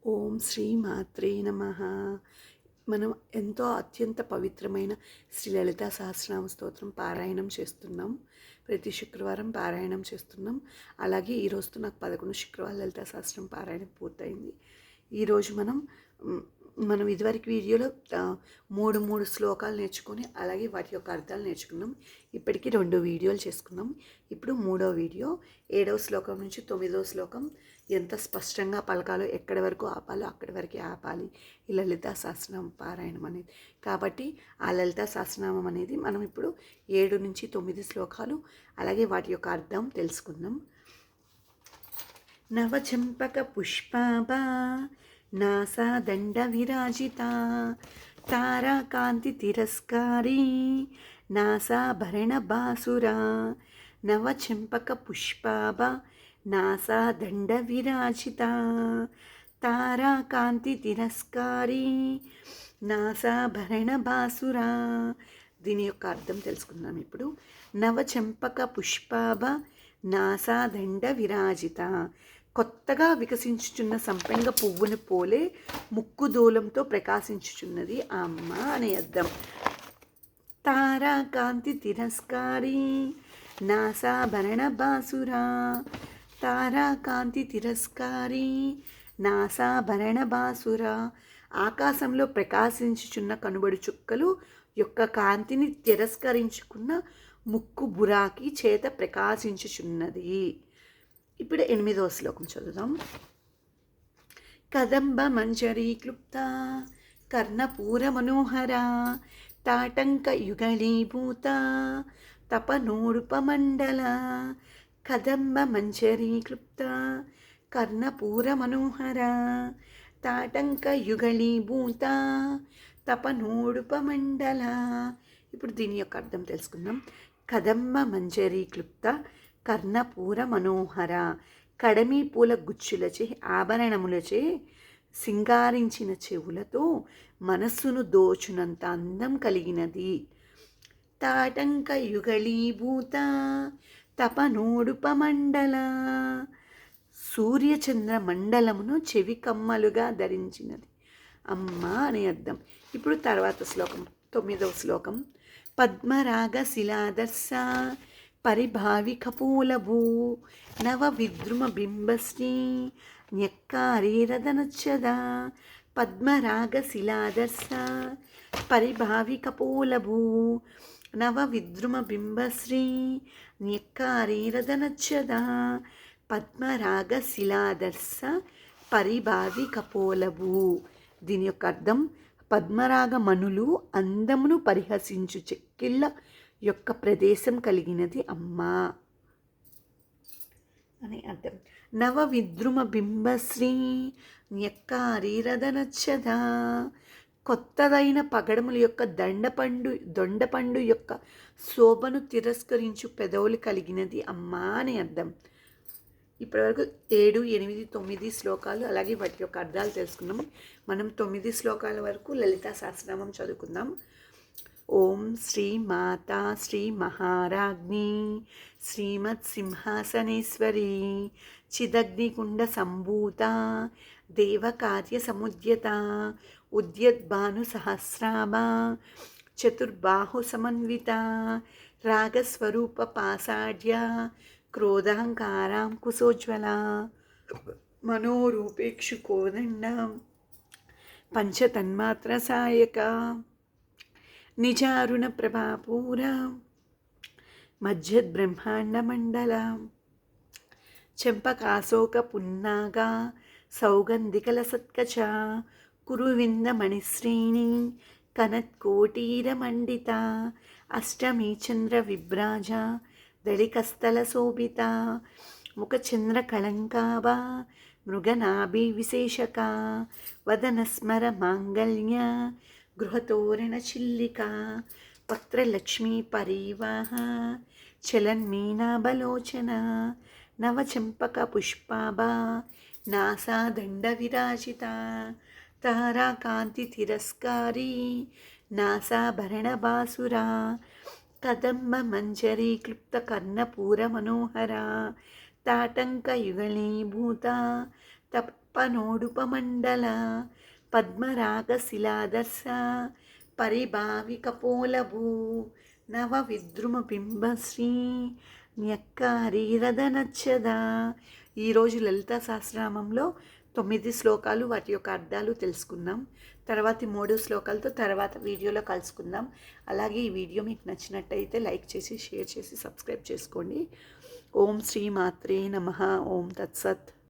ఓం శ్రీ మాత్రే నమః. మనం ఎంతో అత్యంత పవిత్రమైన శ్రీ లలితా సహస్రనామ స్తోత్రం పారాయణం చేస్తున్నాం. ప్రతి శుక్రవారం పారాయణం చేస్తున్నాం. అలాగే ఈరోజుతో నాకు 11 శుక్రవారం లలితా సహస్రం పారాయణం పూర్తయింది. ఈరోజు మనం ఇదివరకు వీడియోలో మూడు మూడు శ్లోకాలు నేర్చుకొని అలాగే వాటి యొక్క అర్థాలు నేర్చుకున్నాం. ఇప్పటికీ 2 వీడియోలు చేసుకున్నాం. ఇప్పుడు 3వ వీడియో 7వ శ్లోకం నుంచి 9వ శ్లోకం ఎంత స్పష్టంగా పలకాలో, ఎక్కడి వరకు ఆపాలో అక్కడి వరకే ఆపాలి ఈ లలితా సహస్రనామం పారాయణం అనేది. కాబట్టి ఆ లలితా సహస్రనామం అనేది మనం ఇప్పుడు 7 నుంచి 9 శ్లోకాలు అలాగే వాటి యొక్క అర్థం తెలుసుకుందాం. నవచంపక పుష్పాభా నాసా దండ విరాజితా తారాకాంతి తిరస్కారీ నాసాభరణ బాసురా. నవచంపక పుష్పాభా నాసా దండ విరాజితా తారాకాంతి తిరస్కారీ నాసాభరణ బాసురా. దీని యొక్క అర్థం తెలుసుకుందాం ఇప్పుడు. నవచంపక పుష్పాభ నాసాదండ విరాజిత, కొత్తగా వికసించుచున్న సంపెంగ పువ్వును పోలే ముక్కు దూలంతో ప్రకాశించుచున్నది ఆ అమ్మ అనే అర్థం. తారాకాంతి తిరస్కారీ నాసాభరణ బాసురా. తారాకాంతి తిరస్కారీ నాసాభరణ బాసురా. ఆకాశంలో ప్రకాశించుచున్న కనుబడి చుక్కలు యొక్క కాంతిని తిరస్కరించుకున్న ముక్కు బురాకి చేత ప్రకాశించుచున్నది. ఇప్పుడు 8వ శ్లోకం చదువుదాం. కదంబ మంజరీ క్లుప్త కర్ణపూర మనోహర తాటంక యుగళీభూత తపనోడుపమండల. కదంబ మంజరీ క్లుప్త కర్ణపూర మనోహర తాటంక యుగళీభూత తపనోడుపమండల. ఇప్పుడు దీని యొక్క అర్థం తెలుసుకుందాం. కదంబ మంజరీ క్లుప్త కర్ణపూర మనోహర, కడమి పూల గుచ్చులచే ఆభరణములచే సింగారించిన చెవులతో మనస్సును దోచునంత అందం కలిగినది. తాటంక యుగళీభూత తపనోడుపమండల, సూర్యచంద్ర మండలమును చెవి కమ్మలుగా ధరించినది అమ్మ అనే అర్థం. ఇప్పుడు తర్వాత శ్లోకం 9వ శ్లోకం. పద్మరాగ శిలాదర్శ పరిభావిక పూలభూ నవ విద్రుమ బింబశ్రీ న్యక్కారీరదనచ్చద. పద్మరాగ శిలాదర్శ పరిభావిక పూలభూ నవ విద్రుమ బింబశ్రీ న్యక్కారీరదనచ్చద. పద్మరాగ శిలాదర్శ పరిభావి కపోలభూ. దీని యొక్క అర్థం పద్మరాగ మనులు అందమును పరిహసించు చెక్కిళ్ళ యొక్క ప్రదేశం కలిగినది అమ్మా అని అర్థం. నవ విద్రుమ బింబశ్రీ న్యక్కారీరదనచ్చద. కొత్తదైన పగడముల యొక్క దొండపండు యొక్క శోభను తిరస్కరించు పెదవులు కలిగినది అమ్మా అని అర్థం. ఇప్పటివరకు 7, 8, 9 శ్లోకాలు అలాగే వాటి యొక్క అర్థాలు తెలుసుకున్నాం. మనం 9 శ్లోకాల వరకు లలితా సహస్రనామం చదువుకుందాం. ఓం శ్రీ మాతా శ్రీ మహారాజ్ఞి శ్రీమత్ సింహాసనేశ్వరి చిదగ్నికుండ సంభూత దేవకార్య సముద్యత ఉద్యద్భాను సహస్రాభ చతుర్బాహు సమన్విత రాగస్వరూప పాసాఢ్య క్రోధాంకారాం కుశోజ్వల మనోరూపేక్షు కోదండ పంచతన్మాత్ర సాయక నిజారుణ ప్రభాపూర మధ్యద్బ్రహ్మాండ మండల చెంపకాశోక పున్నాగ సౌగంధికల సత్కచ కురువింద మణిశ్రేణి కనత్కోటీర మండిత అష్టమీ చంద్ర విభ్రాజ దళికస్థల శోభిత ముఖచంద్ర కళంకాభ మృగనాభి విశేషక వదనస్మర మాంగళ్య గృహతోరణ చిల్లిక వక్త్రలక్ష్మీ పరీవాహ చలన్మీనాబలోచన నవచంపక పుష్పాభ నాసాదండ విరాజిత తారాకాంతి తిరస్కారీ నాసాభరణ బాసురా. కదంబ మంజరీ క్లుప్త కర్ణపూర మనోహర తాటంక యుగళీభూత పనోడుపమండల పద్మరాగశిలాదర్శ పరిభావికపోలభూ నవ విద్రుమ బింబశ్రీ న్యక్కారీరదనచ్చదా. ఈరోజు లలితా సహస్రనామంలో 9 శ్లోకాలు, వాటి యొక్క అర్థాలు తెలుసుకుందాం. తర్వాతి 3 శ్లోకాలతో తర్వాత వీడియోలో కలుసుకుందాం. అలాగే ఈ వీడియో మీకు నచ్చినట్టయితే లైక్ చేసి, షేర్ చేసి, సబ్స్క్రైబ్ చేసుకోండి. ఓం శ్రీ మాత్రే నమః. ఓం తత్సత్.